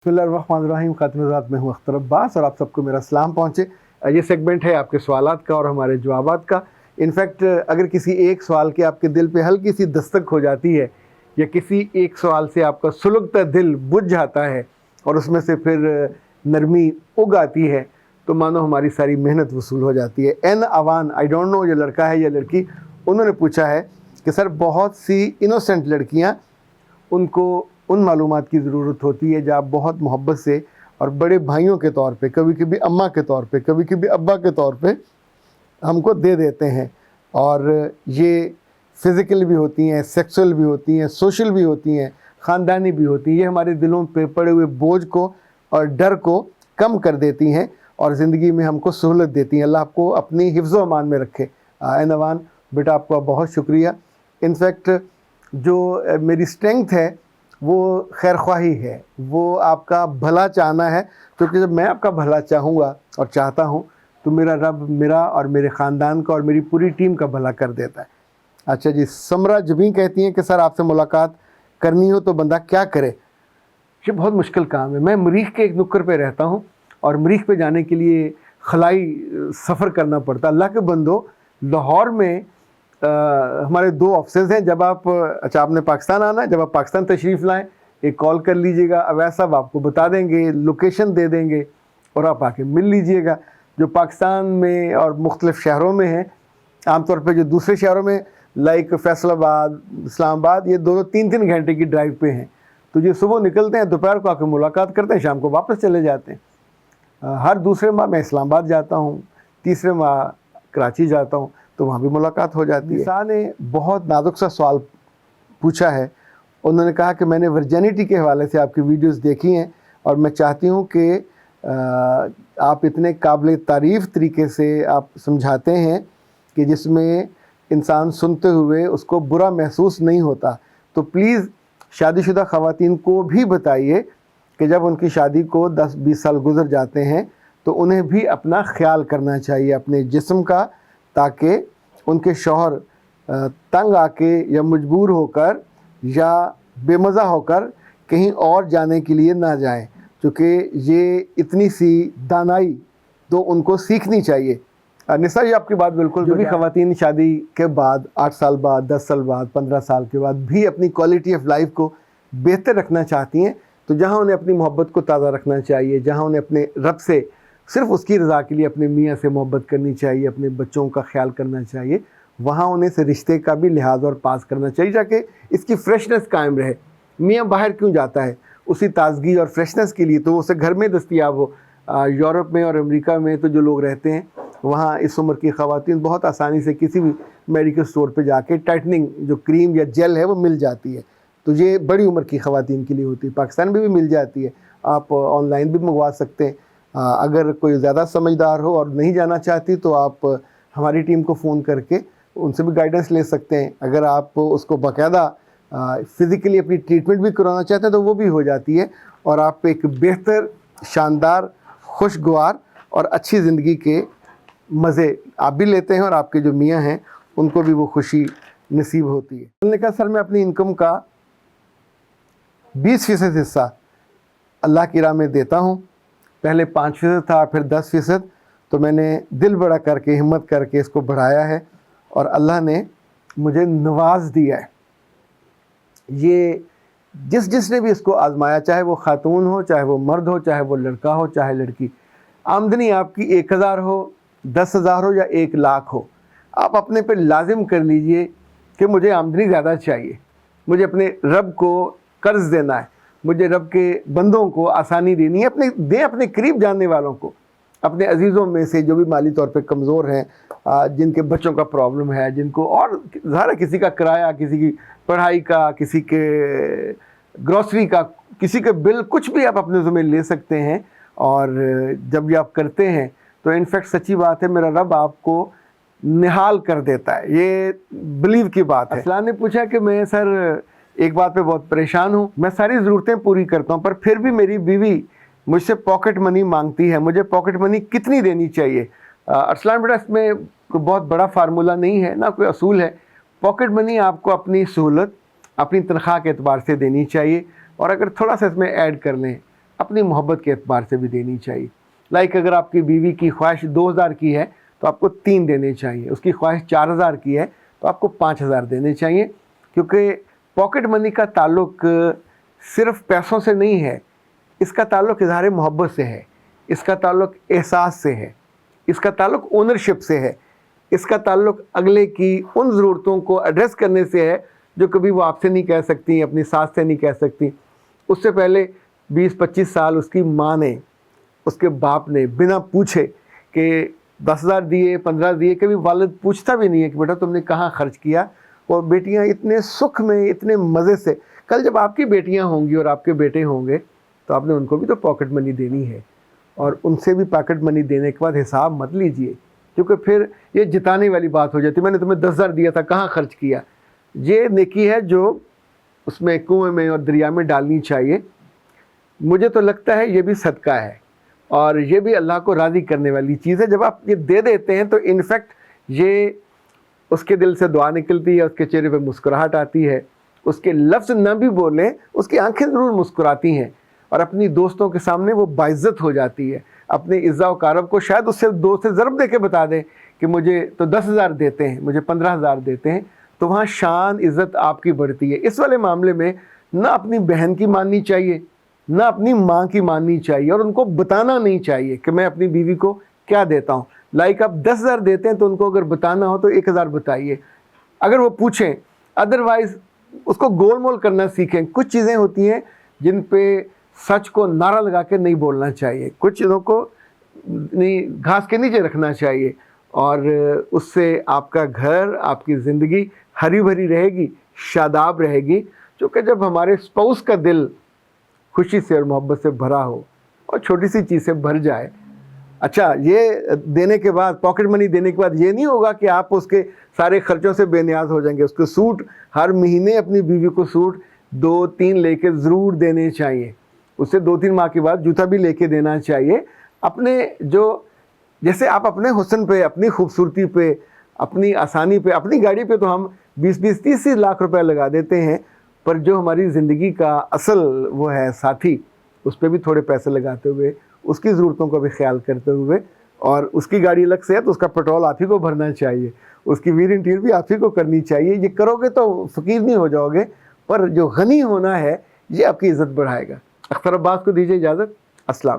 बिस्मिल्लाहिर्रहमानिर्रहीम। खातिन-ए-ज़ात में हूँ अख्तर अब्बास और आप सबको मेरा सलाम पहुँचे। ये सेगमेंट है आपके सवालात का और हमारे जवाबात का। इनफैक्ट अगर किसी एक सवाल की आपके दिल पे हल्की सी दस्तक हो जाती है या किसी एक सवाल से आपका सुलगता दिल बुझ जाता है और उसमें से फिर नरमी उग आती है तो मानो हमारी सारी मेहनत वसूल हो जाती है। N Awan, I don't know ये लड़का है या लड़की, उन्होंने पूछा है कि सर बहुत सी इनोसेंट लड़कियाँ, उनको उन मालूमात की ज़रूरत होती है जो आप बहुत मोहब्बत से और बड़े भाइयों के तौर पे, कभी कभी अम्मा के तौर पे, कभी कभी अब्बा के तौर पे हमको दे देते हैं। और ये फ़िज़िकल भी होती हैं, सेक्सुअल भी होती हैं, सोशल भी होती हैं, ख़ानदानी भी होती हैं। ये हमारे दिलों पे पड़े हुए बोझ को और डर को कम कर देती हैं और ज़िंदगी में हमको सहूलत देती हैं। अल्लाह आपको अपनी हिफ्ज़ व अमान में रखे। नवान बेटा, आपका बहुत शुक्रिया। इनफैक्ट जो मेरी स्ट्रेंथ है वो खैर ख्वाही है, वो आपका भला चाहना है, क्योंकि जब मैं आपका भला चाहूँगा और चाहता हूँ तो मेरा रब मेरा और मेरे ख़ानदान का और मेरी पूरी टीम का भला कर देता है। अच्छा जी, समरा जबीं कहती हैं कि सर आपसे मुलाकात करनी हो तो बंदा क्या करे? ये बहुत मुश्किल काम है। मैं मरीख के एक नुक्कर पे रहता हूँ और मरीख पे जाने के लिए खलाई सफ़र करना पड़ता। अल्लाह के बंदो, लाहौर में हमारे 2 ऑफिसेज़ हैं। जब आप आपने पाकिस्तान आना है, जब आप पाकिस्तान तशरीफ़ लाएं, एक कॉल कर लीजिएगा, अवैस साहब आपको बता देंगे, लोकेशन दे देंगे और आप आके मिल लीजिएगा। जो पाकिस्तान में और मुख्तलिफ़ शहरों में हैं, आमतौर पे जो दूसरे शहरों में लाइक फैसलाबाद, इस्लामाबाद, ये 2-3 घंटे की ड्राइव पे हैं। तो ये सुबह निकलते हैं, दोपहर को आके मुलाकात करते हैं, शाम को वापस चले जाते हैं। हर दूसरे माह मैं इस्लामाबाद जाता हूँ, तीसरे माह कराची जाता हूँ, तो वहाँ भी मुलाकात हो जाती है। निसा ने बहुत नाजुक सा सवाल पूछा है। उन्होंने कहा कि मैंने वर्जिनिटी के हवाले से आपकी वीडियोस देखी हैं और मैं चाहती हूँ कि आप इतने काबिल तारीफ़ तरीके से आप समझाते हैं कि जिसमें इंसान सुनते हुए उसको बुरा महसूस नहीं होता। तो प्लीज़ शादीशुदा ख़वातीन को भी बताइए कि जब उनकी शादी को 10-20 साल गुजर जाते हैं तो उन्हें भी अपना ख्याल करना चाहिए अपने जिस्म का, ताकि उनके शौहर तंग आके या मजबूर होकर या बेमज़ा होकर कहीं और जाने के लिए ना जाएं, क्योंकि ये इतनी सी दानाई तो उनको सीखनी चाहिए। निसा, ये आपकी बात बिल्कुल, जो भी ख़वातीन शादी के बाद 8 साल बाद, 10 साल बाद, 15 साल के बाद भी अपनी क्वालिटी ऑफ लाइफ को बेहतर रखना चाहती हैं, तो जहाँ उन्हें अपनी मोहब्बत को ताज़ा रखना चाहिए, जहाँ उन्हें अपने रब से सिर्फ उसकी रज़ा के लिए अपने मियाँ से मोहब्बत करनी चाहिए, अपने बच्चों का ख्याल करना चाहिए, वहाँ उन्हें से रिश्ते का भी लिहाज और पास करना चाहिए, ताकि इसकी फ्रेशनेस कायम रहे। मियाँ बाहर क्यों जाता है? उसी ताजगी और फ्रेशनेस के लिए, तो उसे घर में दस्तयाब हो। यूरोप में और अमेरिका में तो जो लोग रहते हैं वहाँ इस उम्र की ख़वातीन बहुत आसानी से किसी भी मेडिकल स्टोर पे जाके टाइटनिंग जो क्रीम या जेल है वो मिल जाती है। तो ये बड़ी उम्र की ख़वातीन के लिए होती है। पाकिस्तान में भी मिल जाती है, आप ऑनलाइन भी मंगवा सकते हैं। अगर कोई ज़्यादा समझदार हो और नहीं जाना चाहती तो आप हमारी टीम को फ़ोन करके उनसे भी गाइडेंस ले सकते हैं। अगर आप उसको बाकायदा फ़िज़िकली अपनी ट्रीटमेंट भी कराना चाहते हैं तो वो भी हो जाती है और आप एक बेहतर, शानदार, खुशगवार और अच्छी ज़िंदगी के मज़े आप भी लेते हैं और आपके जो मियाँ हैं उनको भी वो खुशी नसीब होती है। उन्होंने कहा सर मैं अपनी इनकम का 20% हिस्सा अल्लाह की राह में देता हूँ। पहले 5% था, फिर 10%, तो मैंने दिल बड़ा करके, हिम्मत करके इसको बढ़ाया है और अल्लाह ने मुझे नवाज दिया है। ये जिसने भी इसको आजमाया, चाहे वो खातून हो, चाहे वो मर्द हो, चाहे वो लड़का हो, चाहे लड़की, आमदनी आपकी 1000 हो, 10,000 हो या 1 लाख हो, आप अपने पे लाजिम कर लीजिए कि मुझे आमदनी ज़्यादा चाहिए, मुझे अपने रब को कर्ज़ देना है, मुझे रब के बंदों को आसानी देनी है, अपने करीब जानने वालों को, अपने अजीज़ों में से जो भी माली तौर पे कमज़ोर हैं, जिनके बच्चों का प्रॉब्लम है, जिनको और ज़ाहिर किसी का किराया, किसी की पढ़ाई का, किसी के ग्रॉसरी का, किसी के बिल, कुछ भी आप अपने ज़िम्मे ले सकते हैं। और जब ये आप करते हैं तो इनफैक्ट सच्ची बात है, मेरा रब आपको निहाल कर देता है। ये बिलीव की बात है। असलान ने पूछा कि मैं सर एक बात पे बहुत परेशान हूँ, मैं सारी ज़रूरतें पूरी करता हूँ पर फिर भी मेरी बीवी मुझसे पॉकेट मनी मांगती है, मुझे पॉकेट मनी कितनी देनी चाहिए? असलान बेटा, इसमें कोई बहुत बड़ा फार्मूला नहीं है, ना कोई असूल है। पॉकेट मनी आपको अपनी सहूलत, अपनी तनख्वाह के एतबार से देनी चाहिए और अगर थोड़ा सा इसमें ऐड कर लें, اپنی محبت کے اعتبار سے بھی دینی چاہیے. لائک اگر آپ کی بیوی کی خواہش 2000 کی ہے تو آپ کو 3 دینے چاہیے. اس کی خواہش 4000 کی ہے تو آپ کو 5000 دینے چاہیے. کیونکہ پاکٹ منی کا تعلق صرف پیسوں سے نہیں ہے، اس کا تعلق اظہار محبت سے ہے، اس کا تعلق احساس سے ہے، اس کا تعلق اونرشپ سے ہے، اس کا تعلق اگلے کی ان ضرورتوں کو ایڈریس کرنے سے ہے جو کبھی وہ آپ سے نہیں کہہ سکتی، اپنی ساس سے نہیں کہہ سکتی. اس سے پہلے 20-25 سال اس کی ماں نے، اس کے باپ نے بنا پوچھے کہ 10,000 دیے، 15 دیے، کبھی والد پوچھتا بھی نہیں ہے کہ بیٹا تم نے کہاں خرچ کیا. اور بیٹیاں اتنے سکھ میں، اتنے مزے سے، کل جب آپ کی بیٹیاں ہوں گی اور آپ کے بیٹے ہوں گے تو آپ نے ان کو بھی تو پاکٹ منی دینی ہے. اور ان سے بھی پاکٹ منی دینے کے بعد حساب مت لیجئے، کیونکہ پھر یہ جتانے والی بات ہو جاتی ہے. میں نے تمہیں 10,000 دیا تھا، کہاں خرچ کیا. یہ نیکی ہے جو اس میں کنویں میں اور دریا میں ڈالنی چاہیے. مجھے تو لگتا ہے یہ بھی صدقہ ہے اور یہ بھی اللہ کو راضی کرنے والی چیز ہے. جب آپ یہ دے دیتے ہیں تو انفیکٹ یہ اس کے دل سے دعا نکلتی ہے، اس کے چہرے پہ مسکراہٹ آتی ہے. اس کے لفظ نہ بھی بولیں، اس کی آنکھیں ضرور مسکراتی ہیں، اور اپنی دوستوں کے سامنے وہ باعزت ہو جاتی ہے. اپنے عزا و کارب کو شاید اس سے 2 سے ضرب دے کے بتا دیں کہ مجھے تو 10,000 دیتے ہیں، مجھے 15,000 دیتے ہیں، تو وہاں شان عزت آپ کی بڑھتی ہے. اس والے معاملے میں نہ اپنی بہن کی ماننی چاہیے، نہ اپنی ماں کی ماننی چاہیے، اور ان کو بتانا نہیں چاہیے کہ میں اپنی بیوی کو کیا دیتا ہوں. لائک آپ 10,000 دیتے ہیں تو ان کو اگر بتانا ہو تو 1,000 بتائیے اگر وہ پوچھیں. ادروائز اس کو گول مول کرنا سیکھیں. کچھ چیزیں ہوتی ہیں جن پہ سچ کو نعرہ لگا کے نہیں بولنا چاہیے، کچھ چیزوں کو گھاس کے نیچے رکھنا چاہیے، اور اس سے آپ کا گھر، آپ کی زندگی ہری بھری رہے گی، شاداب رہے گی. چونکہ جب ہمارے اسپاؤس کا دل خوشی سے اور محبت سے بھرا ہو اور چھوٹی سی چیز سے بھر جائے. اچھا، یہ دینے کے بعد، پاکٹ منی دینے کے بعد یہ نہیں ہوگا کہ آپ اس کے سارے خرچوں سے بے نیاز ہو جائیں گے. اس کے سوٹ ہر مہینے اپنی بیوی کو سوٹ 2-3 لے کے ضرور دینے چاہیے. اس سے 2-3 ماہ کے بعد جوتا بھی لے کے دینا چاہیے. اپنے جو، جیسے آپ اپنے حسن پہ، اپنی خوبصورتی پہ، اپنی آسانی پہ، اپنی گاڑی پہ تو ہم 20-30 لاکھ روپے لگا دیتے ہیں، پر جو ہماری زندگی کا اصل وہ ہے ساتھی، اس پہ بھی تھوڑے پیسے لگاتے ہوئے، اس کی ضرورتوں کا بھی خیال کرتے ہوئے، اور اس کی گاڑی الگ سے ہے تو اس کا پیٹرول آپ ہی کو بھرنا چاہیے، اس کی ویرنٹ بھی آپ ہی کو کرنی چاہیے. یہ کرو گے تو فقیر نہیں ہو جاؤ گے، پر جو غنی ہونا ہے یہ آپ کی عزت بڑھائے گا. اختر عباس کو دیجیے اجازت. السلام.